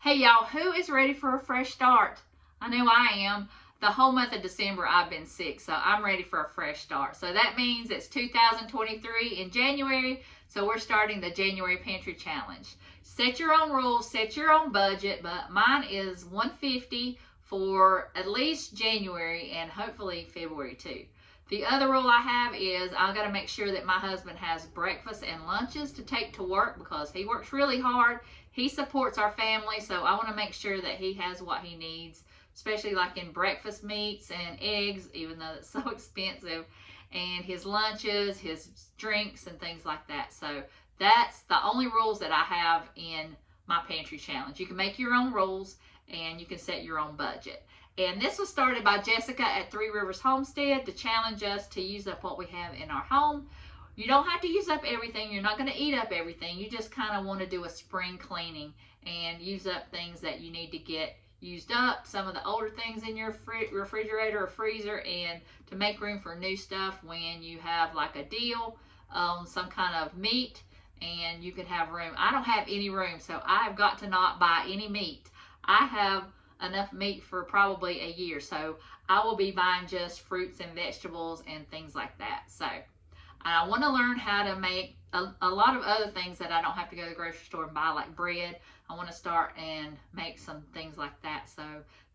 Hey y'all, who is ready for a fresh start? I know I am. The whole month of December I've been sick, so I'm ready for a fresh start. So that means it's 2023 in January, so we're starting the January Pantry Challenge. Set your own rules, set your own budget, but mine is $150 for at least January and hopefully February too. The other rule I have is I've got to make sure that my husband has breakfast and lunches to take to work because he works really hard. He supports our family, so I want to make sure that he has what he needs, especially like in breakfast meats and eggs, even though it's so expensive, and his lunches, his drinks, and things like that. So that's the only rules that I have in my pantry challenge. You can make your own rules and you can set your own budget. And this was started by Jessica at Three Rivers Homestead to challenge us to use up what we have in our home. You don't have to use up everything. You're not going to eat up everything. You just kind of want to do a spring cleaning and use up things that you need to get used up, some of the older things in your refrigerator or freezer, and to make room for new stuff when you have like a deal on some kind of meat and you can have room. I don't have any room, so I've got to not buy any meat. I have enough meat for probably a year, so I will be buying just fruits and vegetables and things like that. So I want to learn how to make a lot of other things that I don't have to go to the grocery store and buy, like bread. I want to start and make some things like that, so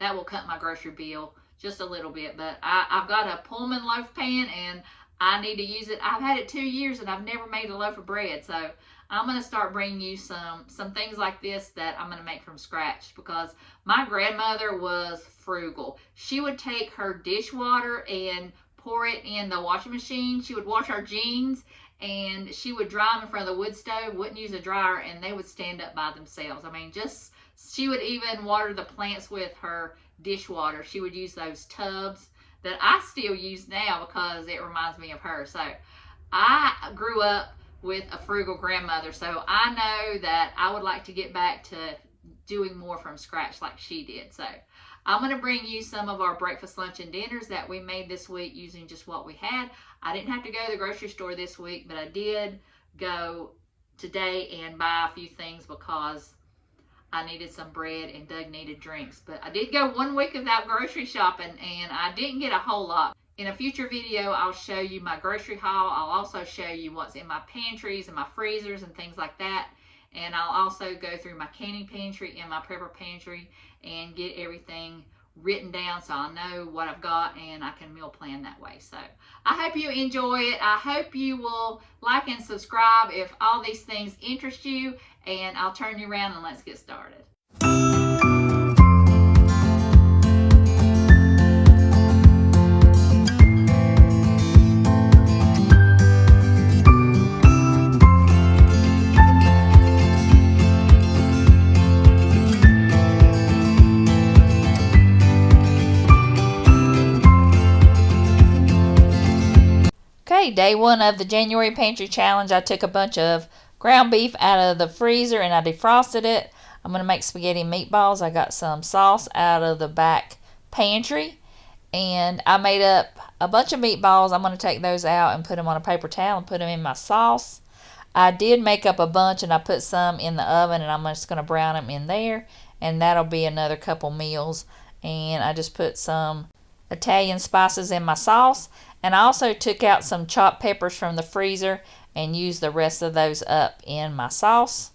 that will cut my grocery bill just a little bit. But I've got a Pullman loaf pan and I need to use it. I've had it 2 years and I've never made a loaf of bread, so I'm going to start bringing you some things like this that I'm going to make from scratch, because my grandmother was frugal. She would take her dishwater and pour it in the washing machine. She would wash our jeans and she would dry them in front of the wood stove, wouldn't use a dryer, and they would stand up by themselves. I mean, just, she would even water the plants with her dishwater. She would use those tubs that I still use now because it reminds me of her. So I grew up with a frugal grandmother, so I know that I would like to get back to doing more from scratch like she did. So I'm going to bring you some of our breakfast, lunch, and dinners that we made this week using just what we had. I didn't have to go to the grocery store this week, but I did go today and buy a few things because I needed some bread and Doug needed drinks. But I did go 1 week without grocery shopping and I didn't get a whole lot. In a future video, I'll show you my grocery haul. I'll also show you what's in my pantries and my freezers and things like that. And I'll also go through my canning pantry and my prepper pantry and get everything written down so I know what I've got and I can meal plan that way. So I hope you enjoy it. I hope you will like and subscribe if all these things interest you, and I'll turn you around and let's get started. Okay, day one of the January Pantry Challenge. I took a bunch of ground beef out of the freezer and I defrosted it. I'm going to make spaghetti meatballs. I got some sauce out of the back pantry and I made up a bunch of meatballs. I'm going to take those out and put them on a paper towel and put them in my sauce. I did make up a bunch and I put some in the oven and I'm just going to brown them in there, and that'll be another couple meals. And I just put some Italian spices in my sauce, and I also took out some chopped peppers from the freezer and used the rest of those up in my sauce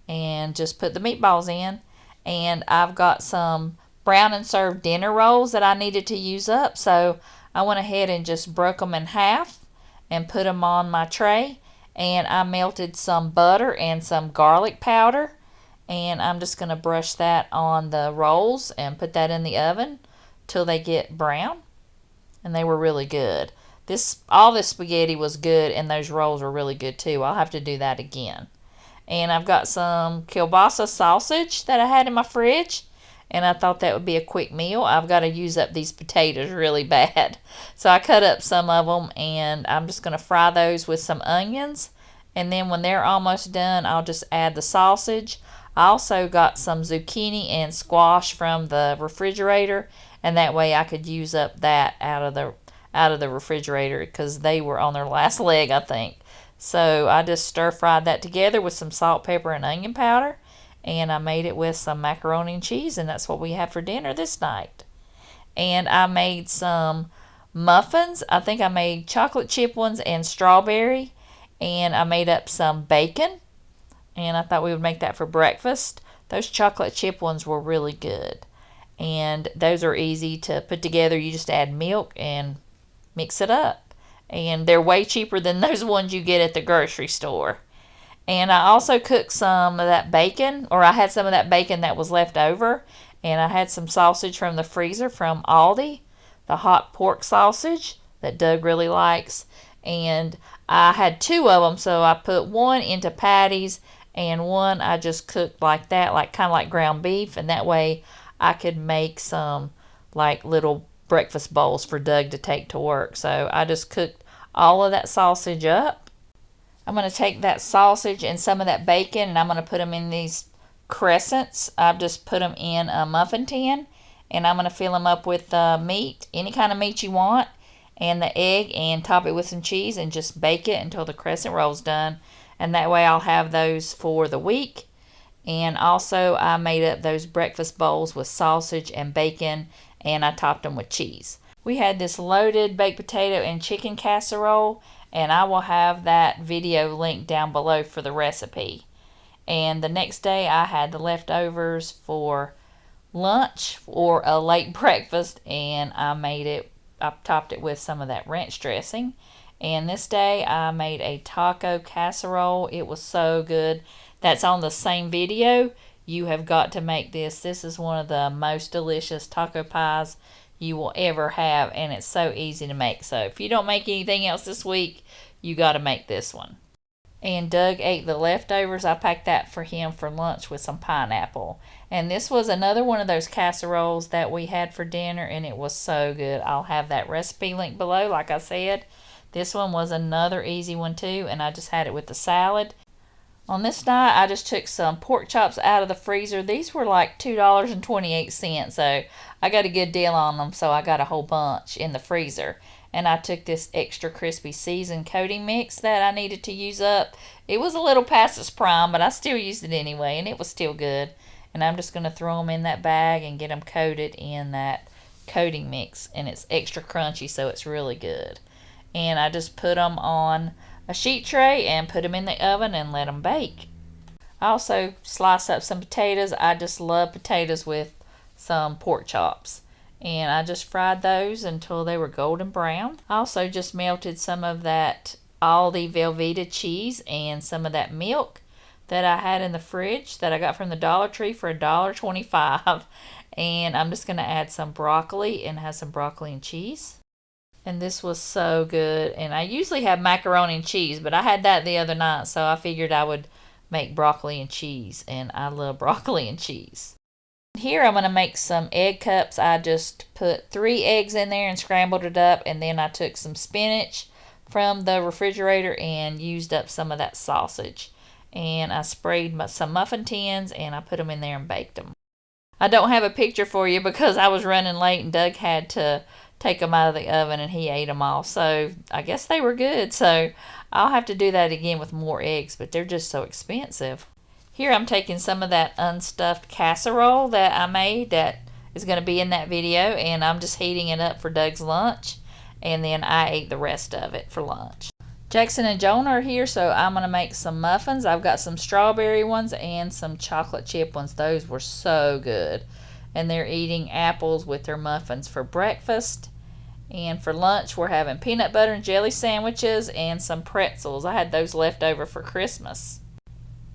and just put the meatballs in. And I've got some brown and served dinner rolls that I needed to use up, so I went ahead and just broke them in half and put them on my tray. And I melted some butter and some garlic powder, and I'm just going to brush that on the rolls and put that in the oven till they get brown. And they were really good. All this spaghetti was good, and those rolls were really good too. I'll have to do that again. And I've got some kielbasa sausage that I had in my fridge, and I thought that would be a quick meal. I've got to use up these potatoes really bad. So I cut up some of them, and I'm just going to fry those with some onions. And then when they're almost done, I'll just add the sausage. I also got some zucchini and squash from the refrigerator, and that way I could use up that out of the refrigerator because they were on their last leg, I think. So I just stir fried that together with some salt, pepper, and onion powder, and I made it with some macaroni and cheese, and that's what we have for dinner this night. And I made some muffins. I think I made chocolate chip ones and strawberry, and I made up some bacon, and I thought we would make that for breakfast. Those chocolate chip ones were really good, and those are easy to put together. You just add milk and mix it up, and they're way cheaper than those ones you get at the grocery store. And I also cooked some of that bacon, or I had some of that bacon that was left over, and I had some sausage from the freezer from Aldi, the hot pork sausage that Doug really likes, and I had two of them, so I put one into patties and one I just cooked like that, like kind of like ground beef, and that way I could make some like little breakfast bowls for Doug to take to work. So I just cooked all of that sausage up. I'm going to take that sausage and some of that bacon, and I'm going to put them in these crescents. I've just put them in a muffin tin, and I'm going to fill them up with meat, any kind of meat you want, and the egg, and top it with some cheese, and just bake it until the crescent roll's done. And that way I'll have those for the week. And also I made up those breakfast bowls with sausage and bacon, and I topped them with cheese. We had this loaded baked potato and chicken casserole, and I will have that video linked down below for the recipe. And the next day I had the leftovers for lunch or a late breakfast, and I topped it with some of that ranch dressing. And this day I made a taco casserole. It was so good. That's on the same video. You have got to make this. This is one of the most delicious taco pies you will ever have, and it's so easy to make. So if you don't make anything else this week, you got to make this one. And Doug ate the leftovers. I packed that for him for lunch with some pineapple. And this was another one of those casseroles that we had for dinner, and it was so good. I'll have that recipe linked below, like I said. This one was another easy one too, and I just had it with the salad. On this night, I just took some pork chops out of the freezer. These were like $2.28, so I got a good deal on them, so I got a whole bunch in the freezer. And I took this extra crispy seasoned coating mix that I needed to use up. It was a little past its prime, but I still used it anyway, and it was still good. And I'm just going to throw them in that bag and get them coated in that coating mix, and it's extra crunchy, so it's really good. And I just put them on a sheet tray and put them in the oven and let them bake. I also sliced up some potatoes. I just love potatoes with some pork chops, and I just fried those until they were golden brown. I also just melted some of that Aldi Velveeta cheese and some of that milk that I had in the fridge that I got from the Dollar Tree for $1.25. And I'm just going to add some broccoli and have some broccoli and cheese. And this was so good. And I usually have macaroni and cheese, but I had that the other night, so I figured I would make broccoli and cheese. And I love broccoli and cheese. Here I'm going to make some egg cups. I just put 3 eggs in there and scrambled it up. And then I took some spinach from the refrigerator and used up some of that sausage. And I sprayed some muffin tins and I put them in there and baked them. I don't have a picture for you because I was running late and Doug had to take them out of the oven and he ate them all. So I guess they were good. So I'll have to do that again with more eggs, but they're just so expensive. Here I'm taking some of that unstuffed casserole that I made that is going to be in that video, and I'm just heating it up for Doug's lunch, and then I ate the rest of it for lunch. Jackson and Jonah are here, so I'm going to make some muffins. I've got some strawberry ones and some chocolate chip ones. Those were so good. And they're eating apples with their muffins for breakfast. And for lunch, we're having peanut butter and jelly sandwiches and some pretzels. I had those left over for Christmas.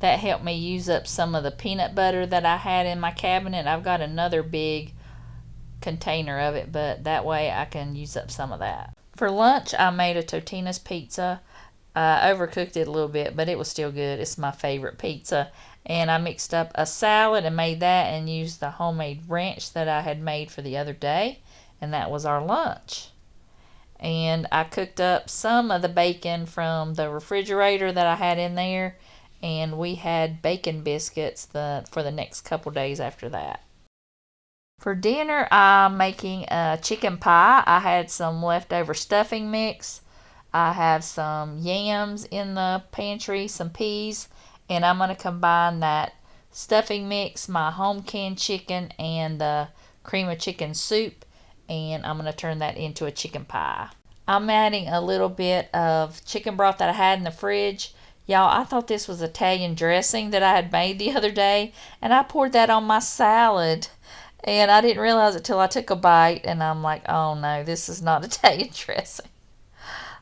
That helped me use up some of the peanut butter that I had in my cabinet. I've got another big container of it, but that way I can use up some of that. For lunch, I made a Totino's pizza. I overcooked it a little bit, but it was still good. It's my favorite pizza. And I mixed up a salad and made that and used the homemade ranch that I had made for the other day. And that was our lunch. And I cooked up some of the bacon from the refrigerator that I had in there. And we had bacon biscuits for the next couple days after that. For dinner, I'm making a chicken pie. I had some leftover stuffing mix. I have some yams in the pantry, some peas, and I'm going to combine that stuffing mix, my home canned chicken, and the cream of chicken soup, and I'm going to turn that into a chicken pie. I'm adding a little bit of chicken broth that I had in the fridge. Y'all, I thought this was Italian dressing that I had made the other day, and I poured that on my salad. And I didn't realize it till I took a bite, and I'm like, oh no, this is not Italian dressing.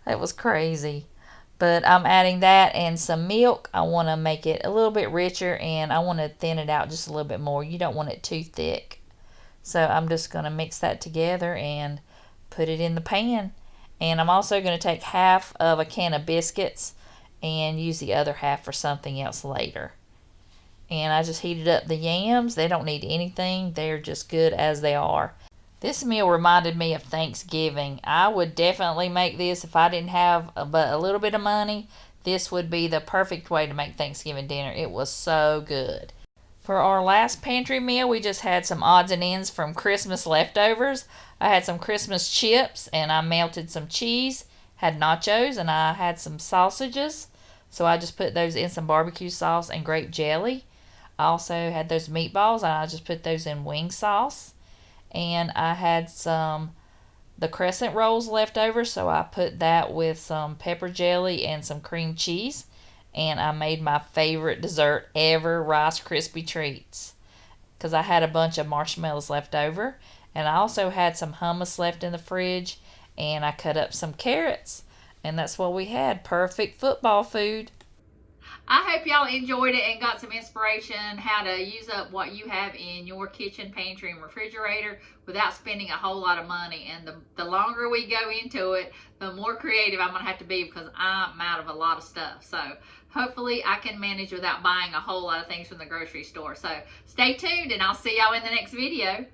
That was crazy. But I'm adding that and some milk. I want to make it a little bit richer, and I want to thin it out just a little bit more. You don't want it too thick. So I'm just going to mix that together and put it in the pan. And I'm also going to take half of a can of biscuits and use the other half for something else later. And I just heated up the yams. They don't need anything. They're just good as they are. This meal reminded me of Thanksgiving. I would definitely make this if I didn't have but a little bit of money. This would be the perfect way to make Thanksgiving dinner. It was so good. For our last pantry meal, we just had some odds and ends from Christmas leftovers. I had some Christmas chips, and I melted some cheese, had nachos, and I had some sausages. So I just put those in some barbecue sauce and grape jelly. I also had those meatballs, and I just put those in wing sauce. And I had the crescent rolls left over, so I put that with some pepper jelly and some cream cheese. And I made my favorite dessert ever, Rice Krispie Treats, because I had a bunch of marshmallows left over. And I also had some hummus left in the fridge, and I cut up some carrots. And that's what we had. Perfect football food. I hope y'all enjoyed it and got some inspiration how to use up what you have in your kitchen, pantry, and refrigerator without spending a whole lot of money. And the longer we go into it, the more creative I'm going to have to be, because I'm out of a lot of stuff. So hopefully I can manage without buying a whole lot of things from the grocery store. So stay tuned, and I'll see y'all in the next video.